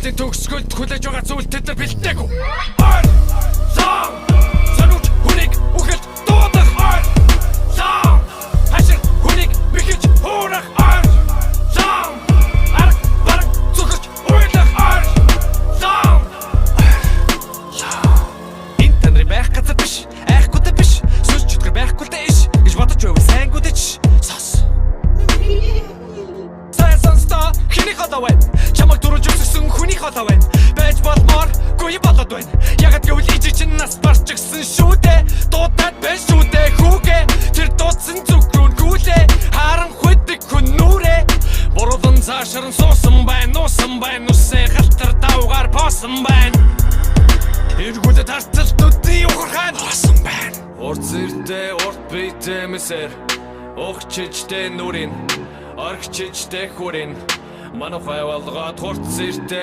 Хүүхдийн төгсгөлд хүлээж байгаа зүйл тэд нар бэлдээгүй. Сан санууч хүнийг үхэлд дуудах. Сан хашир хүнийг бихэж хуурах. Сан арга бараг зүгэж уйлах. Сан интернет байх газар биш, айхгүйтэй биш, сүнс чөтгөр байхгүйтэй иш гэж бодож байвал сайнгүйтэй ч сос. Хиний хатаа байна. Чамаг дөрөж өсгсөн хүний хатаа байна. Байж болмоор гүй болоод байна. Ягд гэвэл ижиг чинь нас барчгсан шүү дээ. Дуудаад байна шүү дээ хүүгээ. Тэр дуудсан зүгрүүн гүлээ. Харан хүдэг хүн нүрээ. Буруудан цаашран суусан байна. Нуусан байна. Нүсээ халтар давгаар поосон байна. Эргүүлээ тарцалтуудын ухархан хоосон байна. Урт зэртэй урт бийтэй мэсэр. Огчжтэй нүрийн. Аргчжтэй хүрийн. Манайхай болгоод хурц зэртэй